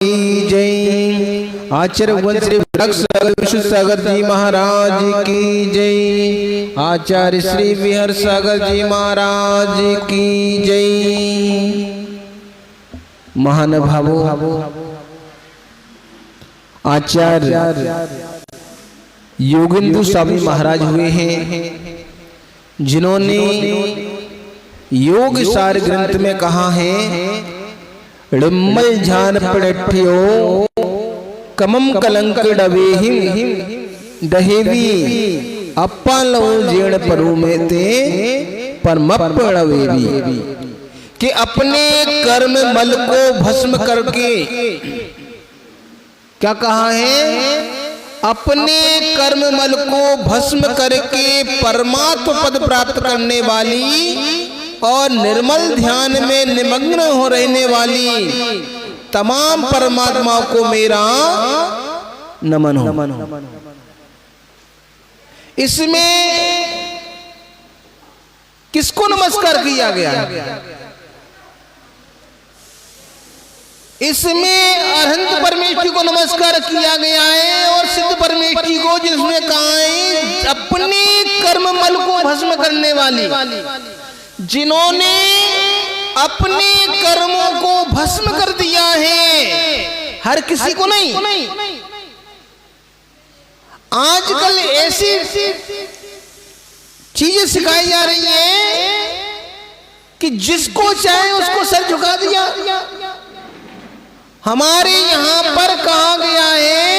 की जय। आचार्य श्री विश्व सागर जी महाराज की जय। आचार्य श्री विहर सागर जी महाराज की जय। महानुभावों, आचार्य योगेंद्र स्वामी महाराज हुए हैं, जिन्होंने योग सार ग्रंथ में कहा है, ड़िम्मल झान पड़ठ्यो कमम कलंक डवेहिम दहेवी अप्पालो जेण परू में ते परमपड़वेवी, कि अपने कर्म मल को भस्म करके, क्या कहा है, अपने कर्म मल को भस्म करके परमात्म पद प्राप्त करने वाली और निर्मल ध्यान में निमग्न हो रहने वाली तमाम परमात्माओं को मेरा नमन हो। इसमें किसको नमस्कार किया गया? इसमें अनंत परमेश्वर को नमस्कार किया गया है और सिद्ध परमेश्वर को, जिसमें कहा है अपने कर्म मल को भस्म करने वाली, जिन्होंने अपने कर्मों को भस्म कर दिया है, हर किसी को नहीं। आजकल ऐसी चीजें सिखाई जा रही हैं कि जिसको चाहे उसको सर झुका दिया। हमारे यहां पर कहा गया है,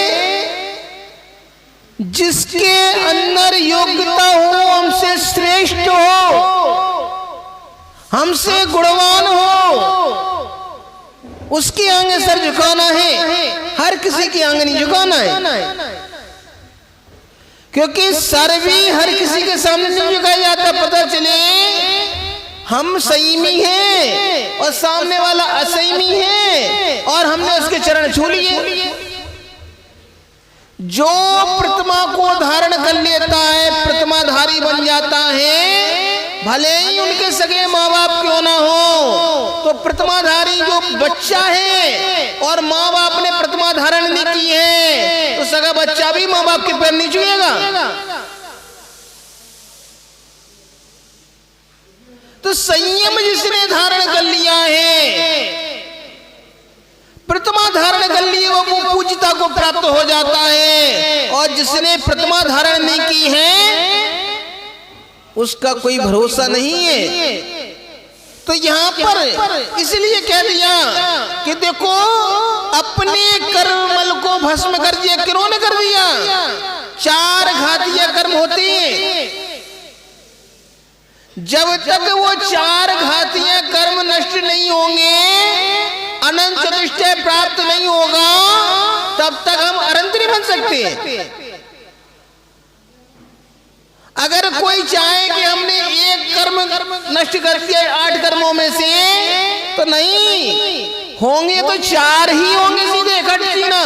जिसके अंदर योग्यता हो, हमसे श्रेष्ठ हो, हमसे गुणवान हो, उसके आगे सर झुकाना है, हर किसी के आगे नहीं झुकाना है। क्योंकि सर भी हर किसी के सामने नहीं झुकाया जाता। पता चले हम संयमी हैं और सामने वाला असंयमी है और हमने उसके चरण छू लिए। जो प्रतिमा को धारण कर लेता है, प्रतिमाधारी बन जाता है, भले ही उनके सगे माँ बाप क्यों ना हो, तो प्रतिमाधारी जो बच्चा है और माँ बाप ने प्रतिमा धारण नहीं की है, तो सगा बच्चा भी माँ बाप के पैर नहीं छुएगा। तो संयम जिसने धारण कर लिया है, प्रतिमा धारण कर ली, वो पूजिता को प्राप्त हो जाता है, और जिसने प्रतिमा धारण नहीं की है उसका कोई भरोसा नहीं है। तो यहाँ पर इसलिए कह दिया कि देखो, अपने कर्मल को भस्म कर दिया। किन्होंने कर दिया? चार घातीय कर्म होते हैं। जब तक वो चार घातीय कर्म नष्ट नहीं होंगे, अनंत चतुष्टय प्राप्त नहीं होगा, तब तक हम अनंत नहीं बन सकते। अगर कोई चाहे कि हमने एक कर्म नष्ट कर दिया 8 कर्मों में से, तो नहीं होंगे, तो 4 ही होंगे सीधे इकट्ठे ना।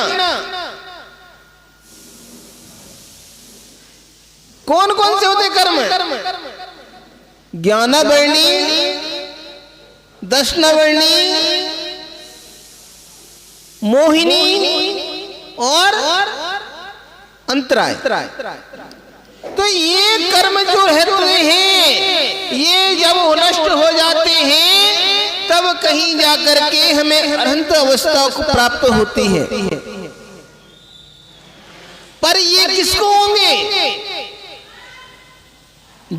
कौन कौन से होते कर्म? ज्ञानावर्णी, दशनावर्णी, मोहिनी और अंतराय। तो ये कर्म जो हैं, ये जब नष्ट हो जाते हैं, तब कहीं जाकर के हमें अनंत अवस्था को प्राप्त होती है। पर ये किसको होंगे?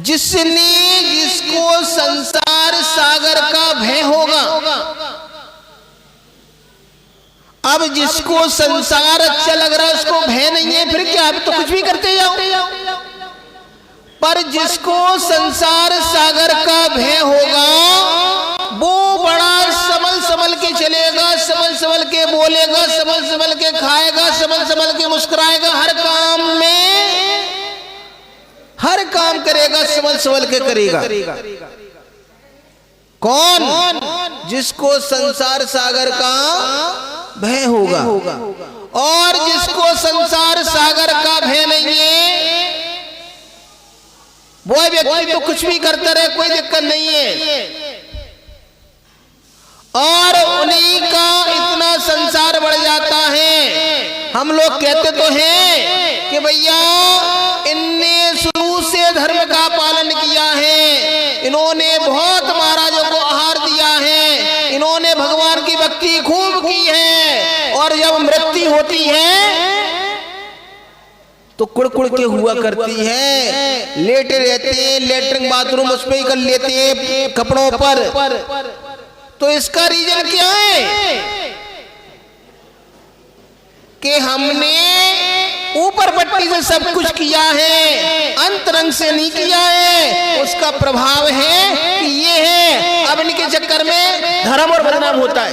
जिसको संसार सागर का भय होगा। अब जिसको संसार अच्छा लग रहा है, उसको भय नहीं है, फिर क्या, अब तो कुछ भी करते जाओ। पर जिसको संसार सागर का भय होगा, वो बड़ा संभल संभल के चलेगा, संभल संभल के बोलेगा, संभल संभल के खाएगा, संभल संभल के मुस्कुराएगा, हर काम में हर काम करेगा, संभल संभल के करेगा। कौन? जिसको संसार सागर का भय होगा। और जिसको संसार सागर का भय नहीं है, वो व्यक्ति तो कुछ भी करता रहे, कोई दिक्कत नहीं है। और उन्हीं का इतना संसार बढ़ जाता है। हम लोग कहते तो हैं कि भैया इनने शुरू से धर्म का पालन किया है, इन्होंने बहुत महाराजों को आहार दिया है, इन्होंने भगवान की भक्ति खूब की है, और जब मृत्यु होती है तो कुड़ के हुआ करती है, लेटे रहते हैं, लेटरिन बाथरूम उस पे ही कर लेते हैं कपड़ों पर। तो इसका रीजन क्या है कि हमने ऊपर पट्टी से सब कुछ किया है, अंतरंग से नहीं किया है। उसका प्रभाव है कि ये है, अब इनके चक्कर में धर्म और बदनाम होता है।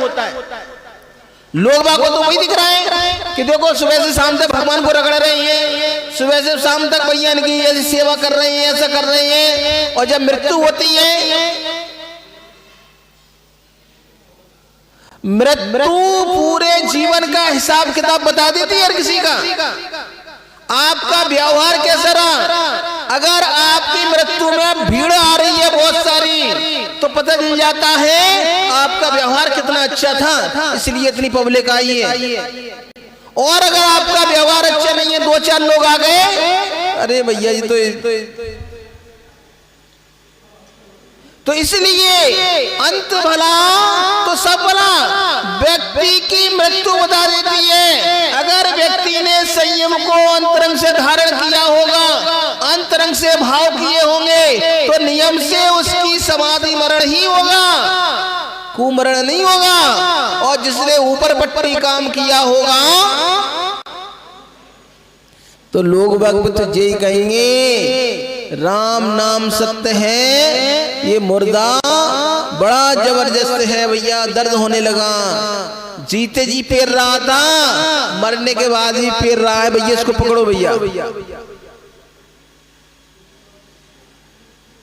लोग बागों तो वही दिख रहा है कि देखो सुबह से शाम तक भगवान को रगड़ रहे हैं, सुबह से शाम तक भैया इनकी ऐसी सेवा कर रहे हैं, ऐसा कर रहे हैं, और जब मृत्यु होती है, मृत्यु पूरे जीवन का हिसाब किताब बता देती है हर किसी का। आपका व्यवहार कैसा रहा? अगर आपकी मृत्यु में भीड़ आ रही है बहुत सारी, तो पता चल जाता है आपका व्यवहार कितना अच्छा था, इसलिए इतनी पब्लिक आई है। और अगर आपका व्यवहार अच्छा नहीं है, दो चार लोग आ गए, अरे भैया ये तो इसलिए अंत भला तो सब भला। व्यक्ति की मृत्यु बता देती है। अगर व्यक्ति ने संयम को अंतरंग से धारण किया होगा, अंतरंग से भाव किए होंगे, तो नियम से उसकी समाधि मरण ही होगा, कुमरण नहीं होगा। और जिसने ऊपर पट्टी काम किया होगा तो लोग भक्त यही कहेंगे राम नाम सत्य है, ये मुर्दा बड़ा जबरदस्त है भैया, दर्द होने लगा, जीते जी पेर रहा था, मरने के बाद भी पेर रहा है, भैया इसको पकड़ो भैया।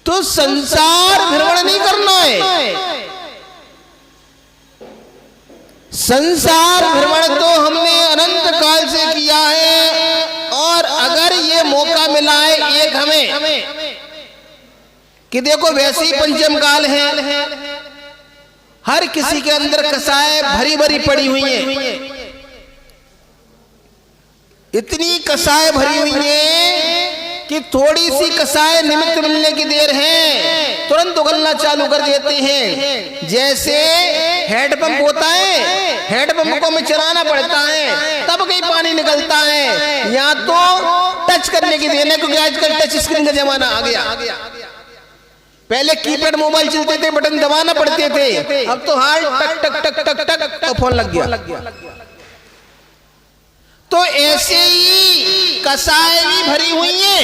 तो संसार भ्रमण नहीं करना है, संसार भ्रमण तो हमने अनंत काल से किया है। और अगर ये मौका मिला है एक हमें कि देखो वैसे ही पंचम काल है, हर किसी के अंदर कसाय भरी भरी पड़ी हुई है, इतनी कसाय भरी हुई है कि थोड़ी सी कसाय निमित्त मिलने की देर है, तुरंत उगलना चालू कर देते हैं। जैसे हैंडपंप होता है, हैंडपंप को हमें चलाना पड़ता है तब कहीं पानी निकलता है, या तो टच करने की देर है, क्योंकि आजकल टच स्क्रीन का जमाना आ गया। पहले कीपैड मोबाइल चलते थे, बटन दबाना पड़ते थे, अब तो हाथ टक टक टक टक टक तो फोन लग गया। तो ऐसे ही कसाय भी भरी हुई है,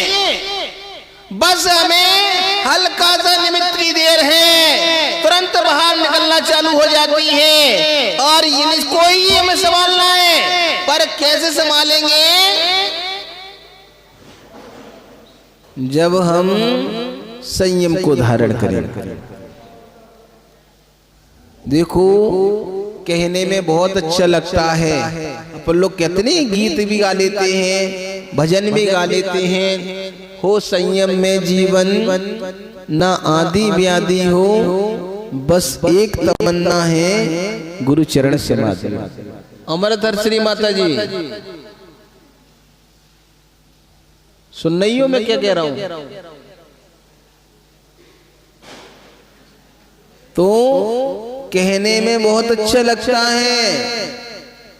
बस हमें हल्का सा निमित्त की देर है, तुरंत बाहर निकलना चालू हो जाती है। और इनको ही हमें संभालना है, पर कैसे संभालेंगे? जब हम संयम को धारण करें। देखो कहने में बहुत अच्छा लगता है, अपन लोग कितने गीत भी गा लेते हैं, भजन भी गा लेते हैं, हो संयम में जीवन ना आदि व्याधि हो, बस एक तमन्ना है गुरु चरण समाधि। अमृतहर श्री माता जी सुन रही हो मैं क्या कह रहा हूं? तो कहने में बहुत अच्छा लगता है,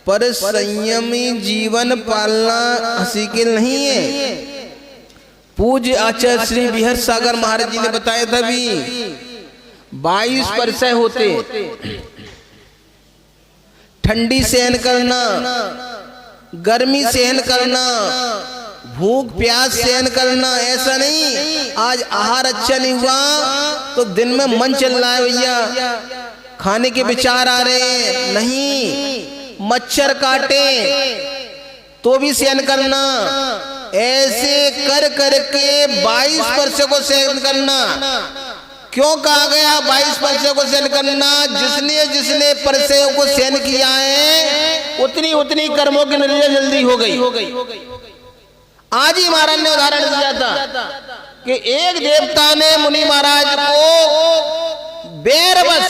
पर संयमी जीवन पालना हंसी के नहीं है। पूज्य आचार्य श्री बिहर सागर महाराज जी ने बताया था भी 22 परसय होते, ठंडी सहन करना, गर्मी सहन करना, भूख प्यास सहन करना, ऐसा नहीं आज आहार अच्छा नहीं हुआ तो दिन में मन चल रहा है भैया, खाने के विचार आ रहे हैं, नहीं मच्छर काटे तो भी सहन करना, ऐसे कर करके 22 परसों को सहन करना। क्यों कहा गया 22 परसों को सहन करना? जिसने जिसने परसों को सहन किया है उतनी उतनी कर्मों की निर्जर जल्दी हो गई। आज ही महाराज ने उदाहरण दिया था कि एक देवता ने मुनि महाराज को बेरबस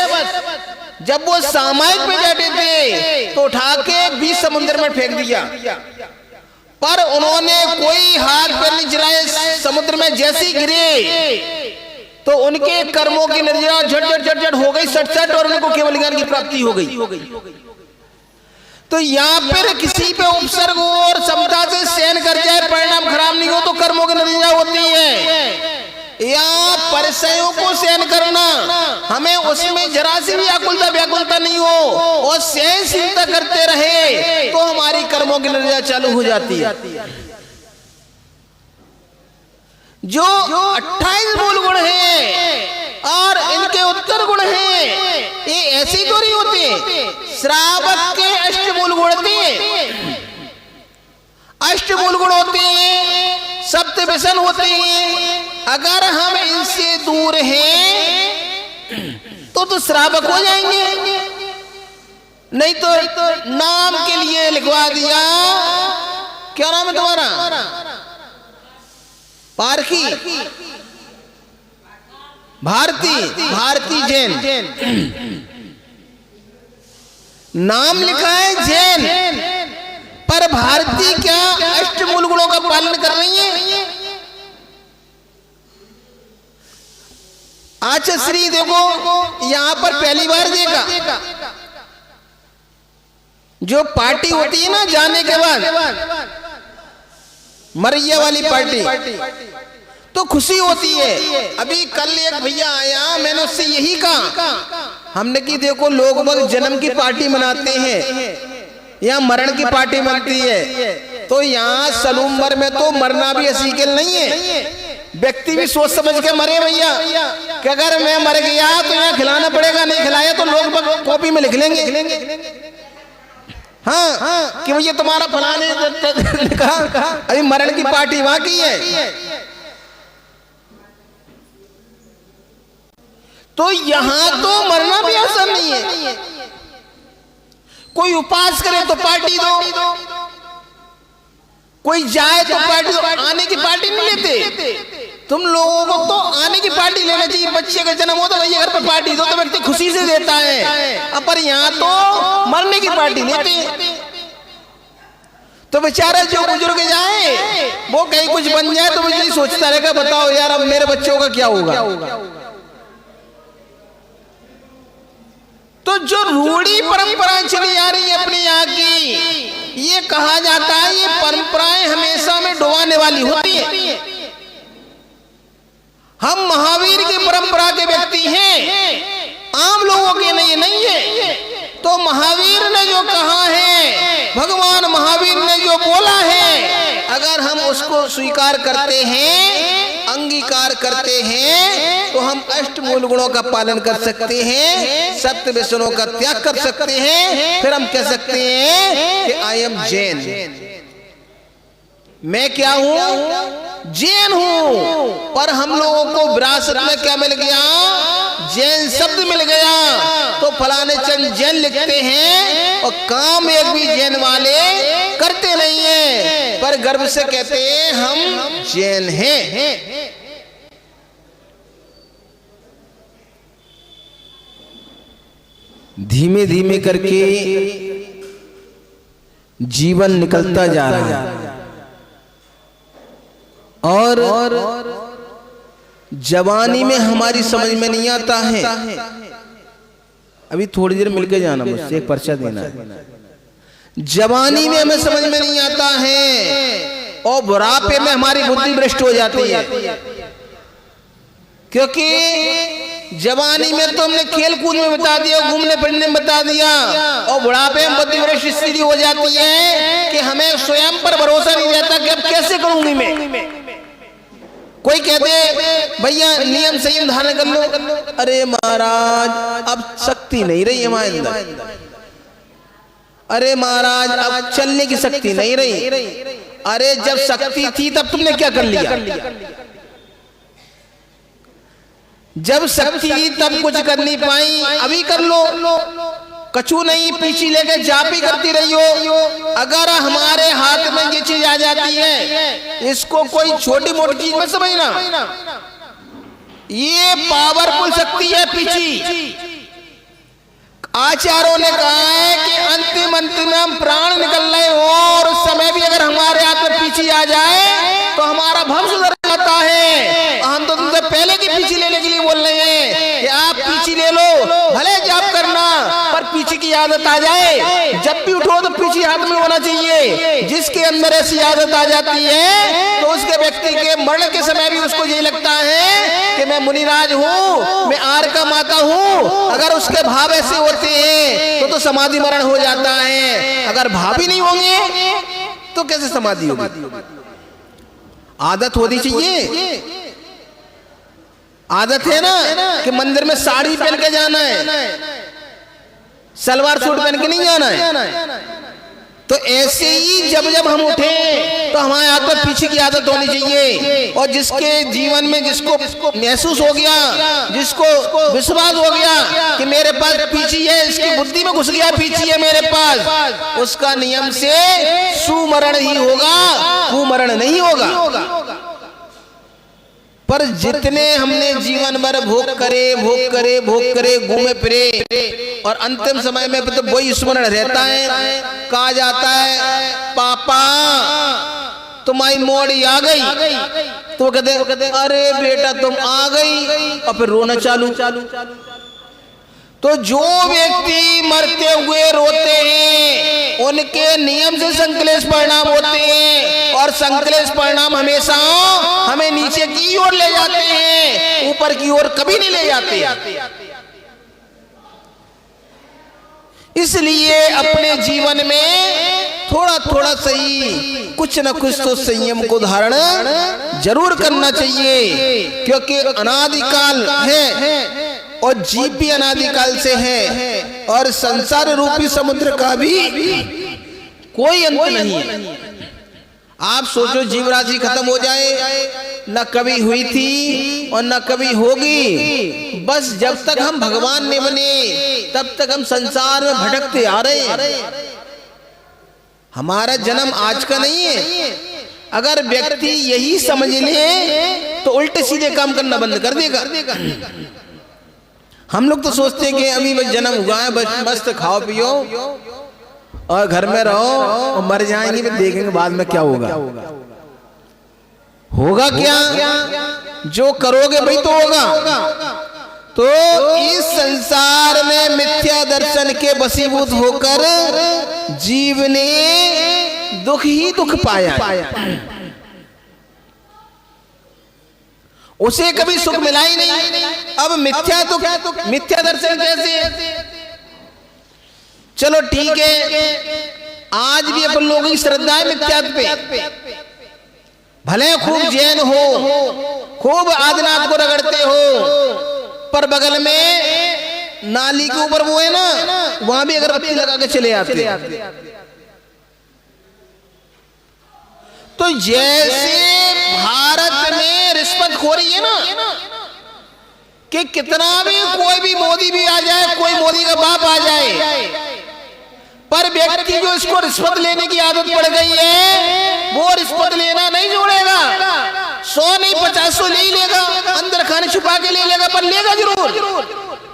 जब वो सामायिक पे बैठे थे तो उठा के बीच समुद्र में फेंक दिया, पर उन्होंने कोई हाथ पैर नहीं चलाए। समुद्र में जैसे ही गिरे तो उनके कर्मों की नतीजा झट हो गई, सट और उनको केवल ज्ञान की प्राप्ति हो गई। तो यहाँ पर किसी पे उपसर्ग और समता से सहन कर जाए, परिणाम खराब नहीं हो तो कर्मों की नतीजा होती है। या परिचयों को सहन करना, हमें उसमें जरा सी भी आकुलता व्याकुलता नहीं हो और सहनशीलता करते रहे तो हमारी कर्मों की नतीजा चालू हो जाती है। जो 28 मूल गुण हैं और इनके उत्तर गुण हैं, ये ऐसे तो नहीं होते। श्रावक के अष्टमूल गुण होते, अष्टमूल गुण होते हैं, सप्त व्यसन होते हैं। अगर हम इनसे दूर हैं तो श्रावक हो जाएंगे। नहीं तो नाम के लिए लिखवा दिया, क्या नाम है तुम्हारा? पारखी, भारती जैन। नाम लिखा है जैन, पर भारती क्या अष्टमूल गुणों का पालन कर रही है? अच्छा श्री देखो, यहां पर पहली बार देखा, जो पार्टी होती है ना जाने के बाद, मरैया वाली पार्टी, तो खुशी होती है। अभी कल एक भैया आया, मैंने उससे यही कहा, हमने कि देखो लोग बाग जन्म की पार्टी मनाते हैं या मरण की पार्टी मनती है, तो यहाँ सलूमर में तो मरना भी असीकल नहीं है। व्यक्ति भी सोच समझ के मरे भैया, कि अगर मैं मर गया तो यहाँ खिलाना पड़ेगा, नहीं खिलाया तो लोग कॉपी में लिख लेंगे हाँ कि भैया तुम्हारा फलाने कहा अभी मरण की पार्टी वहां की है। तो यहां तो मरना भी आसान नहीं है। कोई उपास करे तो पार्टी दो, कोई जाए तो पार्टी दो, आने की पार्टी नहीं लेते। तुम लोगों को तो आने की पार्टी लेना चाहिए। बच्चे का जन्म हो तो भैया घर पे पार्टी दो, तो व्यक्ति खुशी से देता है, पर यहाँ तो मरने की पार्टी लेते हैं। तो बेचारा जो बुजुर्ग जाए वो कहीं कुछ बन जाए तो मुझे सोचता रहेगा, बताओ यार अब मेरे बच्चों का क्या होगा। तो जो रूढ़ी परंपरा चली आ रही है अपने यहाँ की, ये कहा जाता है ये परंपराएं हमेशा में डुबाने वाली होती है। हम महावीर की परंपरा के व्यक्ति हैं, आम लोगों के लिए नहीं है। तो महावीर ने जो कहा है, भगवान महावीर ने जो बोला है, अगर हम उसको स्वीकार करते हैं, अंगीकार करते हैं, तो हम अष्टमूल गुणों का पालन कर सकते हैं, सत्य व्यसनों का त्याग कर सकते हैं। फिर हम कह सकते हैं कि आई एम जैन, मैं क्या हूं? जैन हूं। पर हम लोगों को विरासत में क्या मिल गया? जैन शब्द मिल गया। तो फलाने चंद जैन लिखते हैं और काम एक भी जैन वाले करते नहीं है, पर गर्व से कहते हैं हम जैन हैं। धीमे धीमे करके जीवन निकलता जा रहा है और जवानी में हमारी समझ में नहीं आता है। अभी थोड़ी देर मिलके जाना, मुझसे एक पर्चा देना है। जवानी में हमें समझ में नहीं आता है और बुढ़ापे में हमारी बुद्धि भ्रष्ट हो जाती है, क्योंकि जवानी में तो हमने खेल कूद में बता दिया, घूमने फिरने में बता दिया, और बुढ़ापे में बुद्धि भ्रष्ट स्थिति हो जाती है कि हमें स्वयं पर भरोसा नहीं रहता कि अब कैसे करूंगी मैं। कोई कहते भैया नियम संयम धारण कर लो, अरे महाराज अब शक्ति नहीं रही हमारे अंदर, अरे महाराज अब चलने की शक्ति नहीं रही। अरे जब शक्ति थी तब तुमने क्या कर लिया? जब शक्ति थी तब कुछ कर नहीं पाई, अभी कर लो। कछु नहीं पीछे लेके जापी करती रही हो। अगर हमारे हाथ में ये चीज आ जाती है, इसको कोई छोटी मोटी चीज मत समझना, ये पावरफुल शक्ति है पीछे। आचार्यों ने कहा है कि अंतिम अंतिम में हम प्राण निकल रहे हो और उस समय भी अगर हमारे हाथ में पीछे आ जाए तो हमारा भव सुधर जाता है। हम तो तुमसे पहले की पीछे लेने के लिए बोल रहे हैं कि आप पीछे ले लो, भले जाप करना पर पीछे की आदत आ जाए। जब भी उठो तो पीछे हाथ में होना चाहिए। जिसके अंदर ऐसी आदत आ जाती है तो उसके व्यक्ति के मरण के समय भी उसको यही लगता है कि मैं मुनिराज हूँ, मैं आर का माता हूँ। अगर उसके भाव ऐसे होते हैं तो समाधि मरण हो जाता है। अगर भाव ही नहीं होंगे तो कैसे समाधि होगी? आदत होनी चाहिए। आदत है ना कि मंदिर में साड़ी पहन के जाना है, सलवार सूट पहन के नहीं जाना है। तो ऐसे ही जब जब हम उठे तो हमारे हाथ में पीछे की आदत होनी चाहिए। और जिसके जीवन में जिसको महसूस हो गया, जिसको विश्वास हो गया कि मेरे पास पीछे है, इसकी बुद्धि में घुस गया पीछे है मेरे पास, उसका नियम से सुमरण ही होगा, कुमरण नहीं होगा। पर जितने हमने जीवन भर भोग करे घूमे फिरे और अंतिम समय में तो वही स्मरण रहता है। कहा जाता है पापा तुम्हारी मोड़ी आ गई, तो कहते अरे बेटा तुम आ गई, और फिर रोना चालू। तो जो व्यक्ति मरते हुए रोते हैं उनके नियम से संकलेश परिणाम होते हैं, और संकलेश परिणाम हमेशा हमें नीचे की ओर ले जाते हैं, ऊपर की ओर कभी नहीं ले जाते। इसलिए अपने जीवन में थोड़ा थोड़ा सही कुछ न कुछ तो संयम को धारण जरूर करना चाहिए, क्योंकि अनादिकाल है और जीव भी अनादिकाल से है, और संसार रूपी समुद्र का भी कोई अंत नहीं है। आप सोचो जीव राशि खत्म हो जाए, न कभी हुई थी और न कभी होगी। बस जब तक हम भगवान ने बने तब तक हम संसार में भटकते आ रहे हैं। हमारा जन्म आज का नहीं है। अगर व्यक्ति यही समझ ले तो उल्टे सीधे काम करना बंद कर देगा। हम लोग तो सोचते हैं कि अभी बस जन्म हुआ है, बस मस्त खाओ पियो और घर में रहो और मर जाएंगे, फिर देखेंगे बाद में क्या होगा। होगा क्या? जो करोगे भाई तो होगा। तो इस संसार में मिथ्या दर्शन के वशीभूत होकर जीव ने दुख ही दुख पाया, उसे कभी सुख मिला ही नहीं। अब मिथ्या तो क्या, तो मिथ्या दर्शन कैसे? चलो ठीक है, आज भी अपन लोगों की श्रद्धा है मिथ्यात्व पे। भले खूब जैन हो, खूब आदिनाथ को रगड़ते हो, पर बगल में नाली के ऊपर वो है ना, वहां भी अगरबत्ती लगा के चले आते। तो जैसे भारत में रिश्वतखोरी है ना, कि कितना भी कोई भी मोदी भी आ जाए, कोई मोदी का बाप आ जाए, पर व्यक्ति जो इसको रिश्वत लेने की आदत पड़ गई है वो रिश्वत लेना नहीं छोड़ेगा। 100 नहीं 50 ले ही लेगा, अंदर खाने छुपा के ले लेगा, पर लेगा जरूर।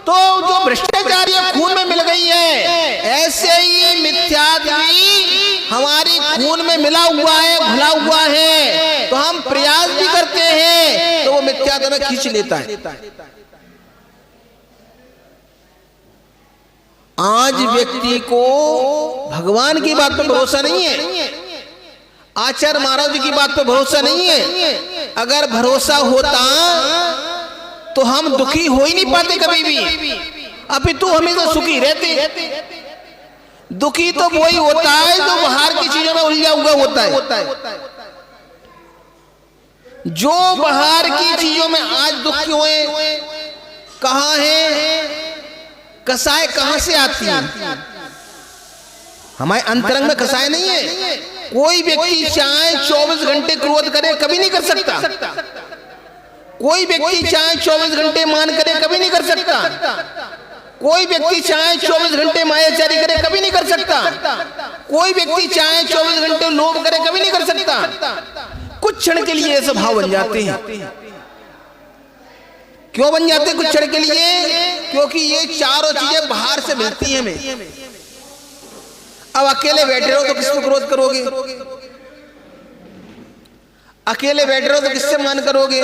तो जो भ्रष्टाचारी खून में मिल गई है, ऐसे ही मिथ्यात्वी हमारी खून में मिला हुआ है, घुला हुआ है। तो हम प्रयास भी करते हैं तो वो मिथ्यात्व में खींच लेता है। आज व्यक्ति को भगवान की बात पर भरोसा नहीं है, आचार्य महाराज की बात पर भरोसा नहीं है। अगर भरोसा होता तो हम दुखी हो ही नहीं पाते कभी भी, अभी तो हमेशा सुखी रहते। दुखी तो वही होता है जो बाहर की चीजों में उलझा हुआ होता है। जो बाहर की चीजों में आज दुखी हुए, कहां है कसाय, कहां से आती है? हमारे अंतरंग में कसाय नहीं है। कोई व्यक्ति चाहे 24 घंटे क्रोध करे कभी नहीं कर सकता। कोई व्यक्ति चाहे 24 घंटे मान करे कभी नहीं कर सकता। कोई व्यक्ति चाहे 24 घंटे मायाचारी करे कभी नहीं कर सकता। कोई व्यक्ति चाहे 24 घंटे लोभ करे कभी नहीं कर सकता। कुछ क्षण के लिए ऐसे भाव बन जाते हैं। क्यों बन जाते हैं कुछ क्षण के लिए? क्योंकि ये चारों चीजें बाहर से मिलती हैं हमें। अब अकेले बैठे रहो तो किससे क्रोध करोगे, अकेले बैठे रहो तो किससे मान करोगे,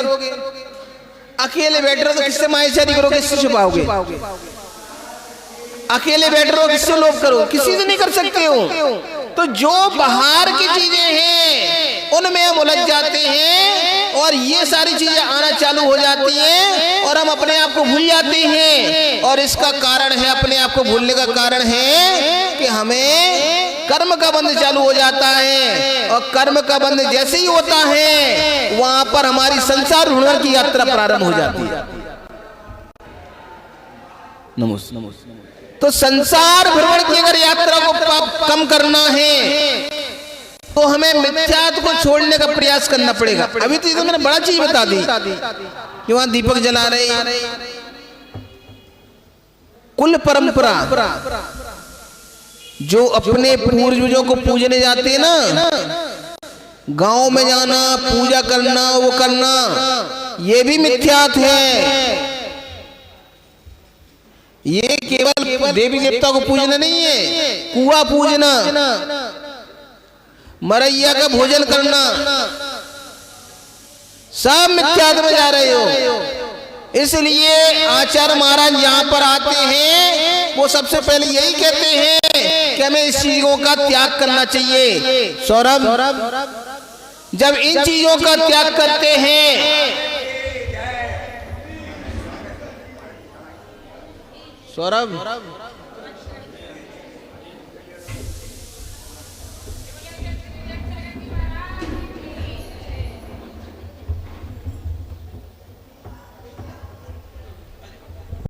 अकेले बैठे रहो तो किससे मायाचारी करोगे, किससे छुपाओगे, अकेले बैठ रहे हो किससे लोभ करो, किसी से नहीं कर सकते हो। तो जो बाहर की चीजें हैं उनमें हम उलझ जाते हैं और ये सारी चीजें आना चालू हो जाती हैं और हम अपने आप को भूल जाते हैं। और इसका कारण है, अपने आप को भूलने का कारण है कि हमें कर्म का बंध चालू हो जाता है और कर्म का बंध जैसे ही होता है वहां पर हमारी संसार भ्रमण की यात्रा प्रारंभ हो जाती है। नमस्ते। तो संसार भ्रमण की अगर यात्रा को कम करना है तो हमें मिथ्यात्व को छोड़ने का प्रयास करना पड़ेगा। अभी तो मैंने बड़ा चीज बता दी कि वहां दीपक जला रहे, कुल परंपरा जो अपने पूर्वजों को पूजने जाते हैं ना, गांव में जाना, पूजा करना, वो करना, ये भी मिथ्यात्व है। ये केवल देवी देवता को पूजना नहीं है, कुआं पूजना, मरैया का भोजन करना, सब मिथ्यात्व में जा रहे हो। इसलिए आचार्य महाराज यहाँ पर आते हैं, वो सबसे पहले यही कहते हैं कि हमें इस चीजों का त्याग करना चाहिए। सौरभ, जब इन चीजों का त्याग करते हैं, सौरभ